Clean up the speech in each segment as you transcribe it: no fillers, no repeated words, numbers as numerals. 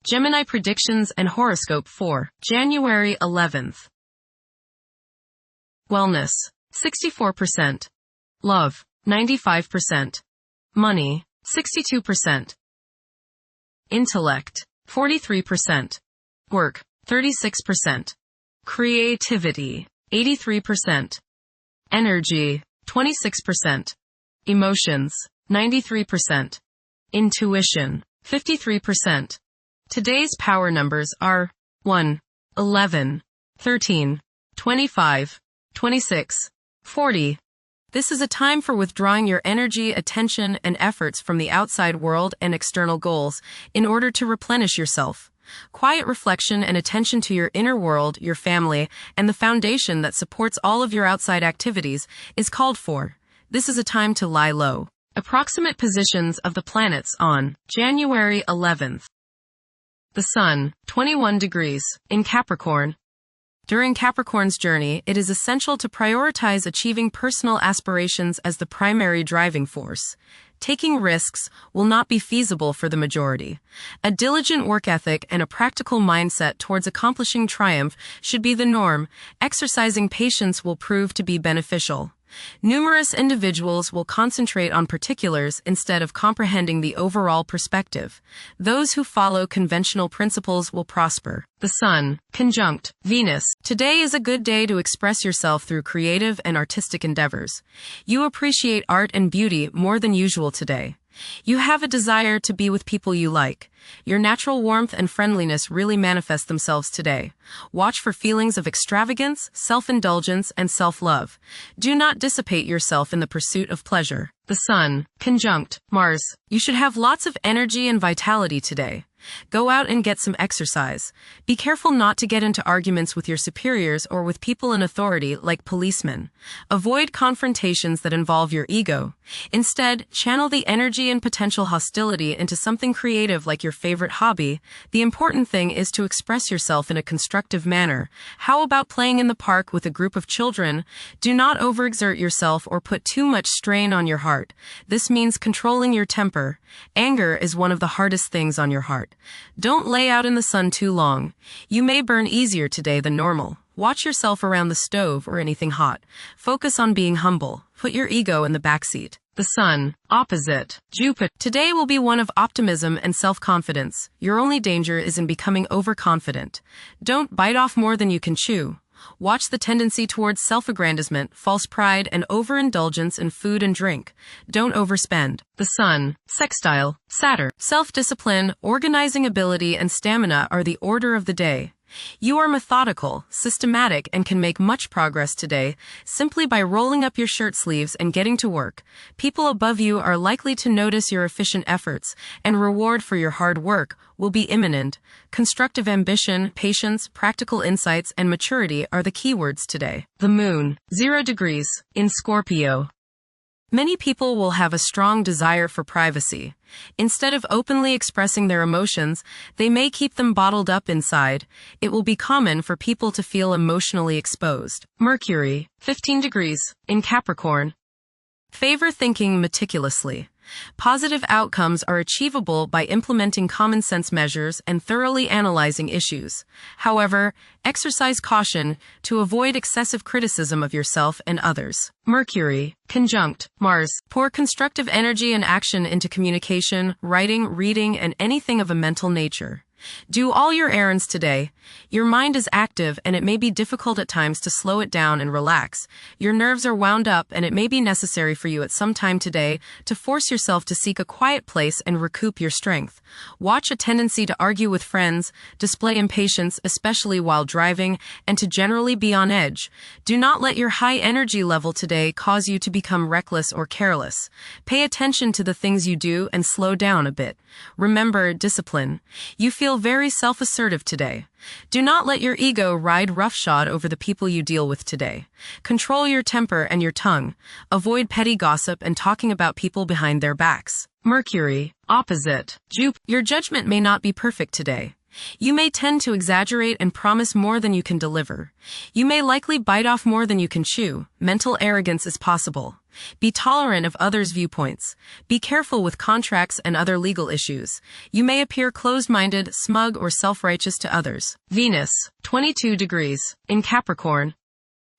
Gemini predictions and horoscope for January 11th. Wellness, 64%. Love, 95%. Money, 62%. Intellect, 43%. Work, 36%. Creativity, 83%. Energy, 26%. Emotions, 93%. Intuition, 53%. Today's power numbers are 1, 11, 13, 25, 26, 40. This is a time for withdrawing your energy, attention, and efforts from the outside world and external goals in order to replenish yourself. Quiet reflection and attention to your inner world, your family, and the foundation that supports all of your outside activities is called for. This is a time to lie low. Approximate positions of the planets on January 11th. The Sun, 21 degrees, in Capricorn. During Capricorn's journey, it is essential to prioritize achieving personal aspirations as the primary driving force. Taking risks will not be feasible for the majority. A diligent work ethic and a practical mindset towards accomplishing triumph should be the norm. Exercising patience will prove to be beneficial. Numerous individuals will concentrate on particulars instead of comprehending the overall perspective. Those who follow conventional principles will prosper. The Sun, conjunct Venus. Today is a good day to express yourself through creative and artistic endeavors. You appreciate art and beauty more than usual today. You have a desire to be with people you like. Your natural warmth and friendliness really manifest themselves today. Watch for feelings of extravagance, self-indulgence, and self-love. Do not dissipate yourself in the pursuit of pleasure. The Sun, conjunct Mars. You should have lots of energy and vitality today. Go out and get some exercise. Be careful not to get into arguments with your superiors or with people in authority like policemen. Avoid confrontations that involve your ego. Instead, channel the energy and potential hostility into something creative like your favorite hobby. The important thing is to express yourself in a constructive manner. How about playing in the park with a group of children? Do not overexert yourself or put too much strain on your heart. This means controlling your temper. Anger is one of the hardest things on your heart. Don't lay out in the sun too long. You may burn easier today than normal. Watch yourself around the stove or anything hot. Focus on being humble. Put your ego in the backseat. The Sun, opposite Jupiter. Today will be one of optimism and self-confidence. Your only danger is in becoming overconfident. Don't bite off more than you can chew. Watch the tendency towards self-aggrandizement, false pride, and overindulgence in food and drink. Don't overspend. The Sun, sextile Saturn. Self-discipline, organizing ability, and stamina are the order of the day. You are methodical, systematic, and can make much progress today simply by rolling up your shirt sleeves and getting to work. People above you are likely to notice your efficient efforts, and reward for your hard work will be imminent. Constructive ambition, patience, practical insights, and maturity are the keywords today. The Moon, 0 degrees, in Scorpio. Many people will have a strong desire for privacy. Instead of openly expressing their emotions, they may keep them bottled up inside. It will be common for people to feel emotionally exposed. Mercury, 15 degrees, in Capricorn. Favor thinking meticulously. Positive outcomes are achievable by implementing common sense measures and thoroughly analyzing issues. However, exercise caution to avoid excessive criticism of yourself and others. Mercury, conjunct Mars. Pour constructive energy and action into communication, writing, reading, and anything of a mental nature. Do all your errands today. Your mind is active and it may be difficult at times to slow it down and relax. Your nerves are wound up and it may be necessary for you at some time today to force yourself to seek a quiet place and recoup your strength. Watch a tendency to argue with friends, display impatience, especially while driving, and to generally be on edge. Do not let your high energy level today cause you to become reckless or careless. Pay attention to the things you do and slow down a bit. Remember discipline. You feel very self-assertive today. Do not let your ego ride roughshod over the people you deal with today. Control your temper and your tongue. Avoid petty gossip and talking about people behind their backs. Mercury, opposite Jupiter. Your judgment may not be perfect today. You may tend to exaggerate and promise more than you can deliver. You may likely bite off more than you can chew. Mental arrogance is possible. Be tolerant of others' viewpoints. Be careful with contracts and other legal issues. You may appear closed-minded, smug, or self-righteous to others. Venus, 22 degrees, in Capricorn.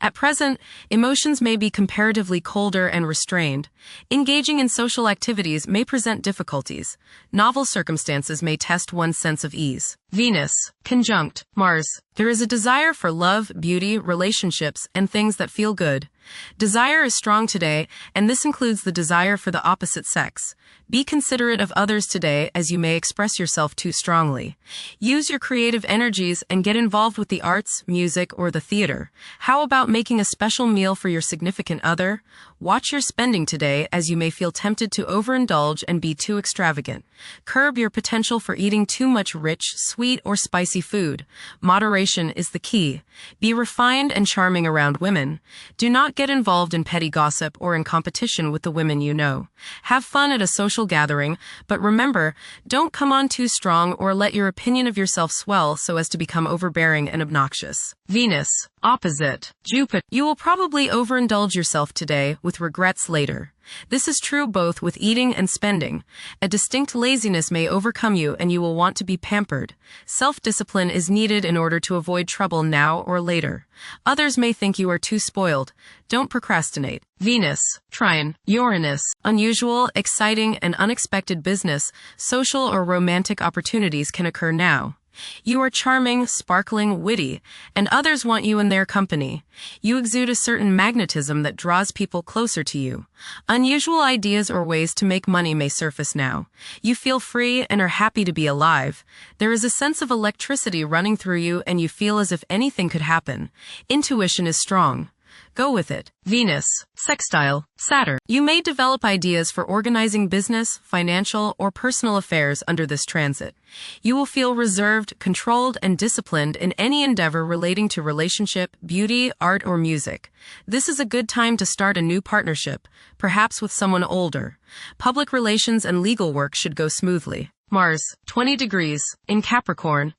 At present, emotions may be comparatively colder and restrained. Engaging in social activities may present difficulties. Novel circumstances may test one's sense of ease. Venus, conjunct Mars. There is a desire for love, beauty, relationships, and things that feel good. Desire is strong today, and this includes the desire for the opposite sex. Be considerate of others today, as you may express yourself too strongly. Use your creative energies and get involved with the arts, music, or the theater. How about making a special meal for your significant other? Watch your spending today, as you may feel tempted to overindulge and be too extravagant. Curb your potential for eating too much rich, sweet, or spicy food. Moderation is the key. Be refined and charming around women. Do not get involved in petty gossip or in competition with the women you know. Have fun at a social gathering, but remember, don't come on too strong or let your opinion of yourself swell so as to become overbearing and obnoxious. Venus, opposite Jupiter. You will probably overindulge yourself today with regrets later. This is true both with eating and spending. A distinct laziness may overcome you and you will want to be pampered. Self-discipline is needed in order to avoid trouble now or later. Others may think you are too spoiled. Don't procrastinate. Venus, trine Uranus. Unusual, exciting, and unexpected business, social, or romantic opportunities can occur now. You are charming, sparkling, witty, and others want you in their company. You exude a certain magnetism that draws people closer to you. Unusual ideas or ways to make money may surface now. You feel free and are happy to be alive. There is a sense of electricity running through you and you feel as if anything could happen. Intuition is strong. Go with it. Venus, sextile Saturn. You may develop ideas for organizing business, financial, or personal affairs under this transit. You will feel reserved, controlled, and disciplined in any endeavor relating to relationship, beauty, art, or music. This is a good time to start a new partnership, perhaps with someone older. Public relations and legal work should go smoothly. Mars, 20 degrees, in Capricorn.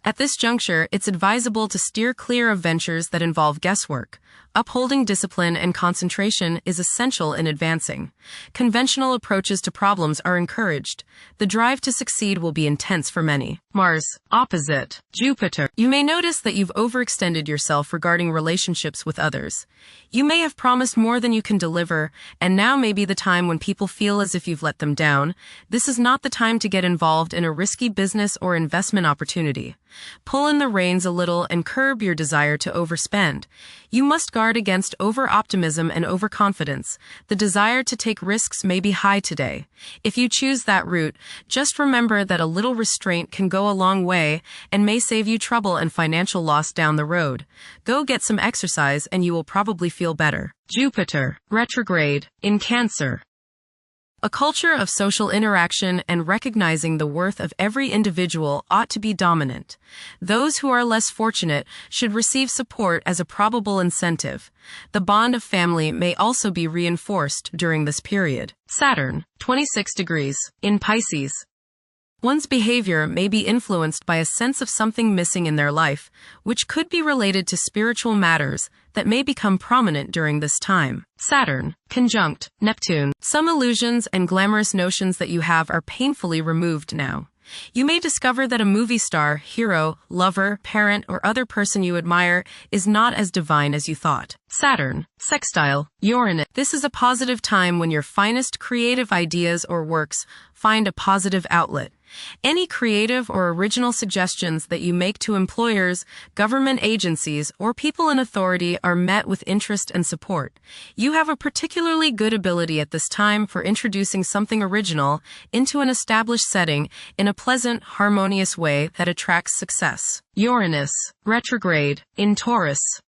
At this juncture, it's advisable to steer clear of ventures that involve guesswork. Upholding discipline and concentration is essential in advancing. Conventional approaches to problems are encouraged. The drive to succeed will be intense for many. Mars, opposite Jupiter. You may notice that you've overextended yourself regarding relationships with others. You may have promised more than you can deliver, and now may be the time when people feel as if you've let them down. This is not the time to get involved in a risky business or investment opportunity. Pull in the reins a little and curb your desire to overspend. You must guard against over-optimism and overconfidence. The desire to take risks may be high today. If you choose that route, just remember that a little restraint can go a long way and may save you trouble and financial loss down the road. Go get some exercise and you will probably feel better. Jupiter, retrograde, in Cancer. A culture of social interaction and recognizing the worth of every individual ought to be dominant. Those who are less fortunate should receive support as a probable incentive. The bond of family may also be reinforced during this period. Saturn, 26 degrees, in Pisces. One's behavior may be influenced by a sense of something missing in their life, which could be related to spiritual matters that may become prominent during this time. Saturn, conjunct Neptune. Some illusions and glamorous notions that you have are painfully removed now. You may discover that a movie star, hero, lover, parent, or other person you admire is not as divine as you thought. Saturn, sextile Uranus. This is a positive time when your finest creative ideas or works find a positive outlet. Any creative or original suggestions that you make to employers, government agencies, or people in authority are met with interest and support. You have a particularly good ability at this time for introducing something original into an established setting in a pleasant, harmonious way that attracts success. Uranus, retrograde, in Taurus.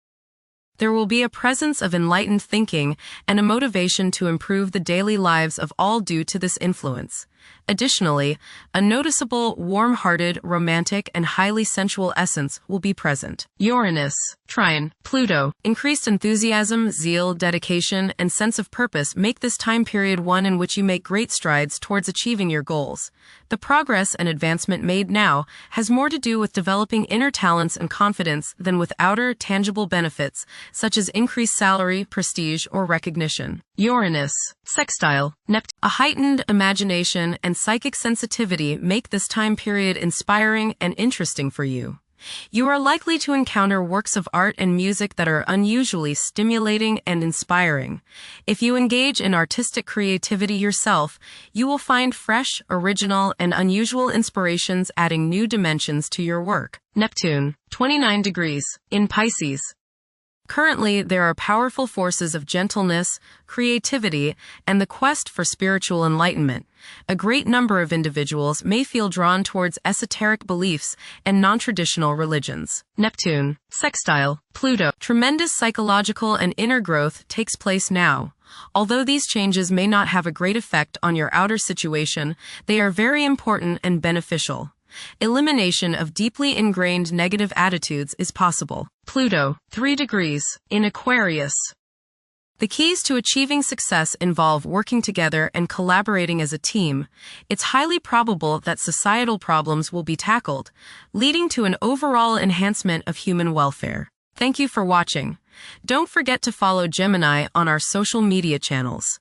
There will be a presence of enlightened thinking and a motivation to improve the daily lives of all due to this influence. Additionally, a noticeable, warm-hearted, romantic, and highly sensual essence will be present. Uranus, trine, Pluto. Increased enthusiasm, zeal, dedication, and sense of purpose make this time period one in which you make great strides towards achieving your goals. The progress and advancement made now has more to do with developing inner talents and confidence than with outer, tangible benefits, such as increased salary, prestige, or recognition. Uranus, sextile, Neptune. A heightened imagination and psychic sensitivity make this time period inspiring and interesting for you. You are likely to encounter works of art and music that are unusually stimulating and inspiring. If you engage in artistic creativity yourself, you will find fresh, original, and unusual inspirations adding new dimensions to your work. Neptune, 29 degrees, in Pisces. Currently, there are powerful forces of gentleness, creativity, and the quest for spiritual enlightenment. A great number of individuals may feel drawn towards esoteric beliefs and non-traditional religions. Neptune, sextile, Pluto. Tremendous psychological and inner growth takes place now. Although these changes may not have a great effect on your outer situation, they are very important and beneficial. Elimination of deeply ingrained negative attitudes is possible. Pluto, 3 degrees, in Aquarius. The keys to achieving success involve working together and collaborating as a team. It's highly probable that societal problems will be tackled, leading to an overall enhancement of human welfare. Thank you for watching. Don't forget to follow Gemini on our social media channels.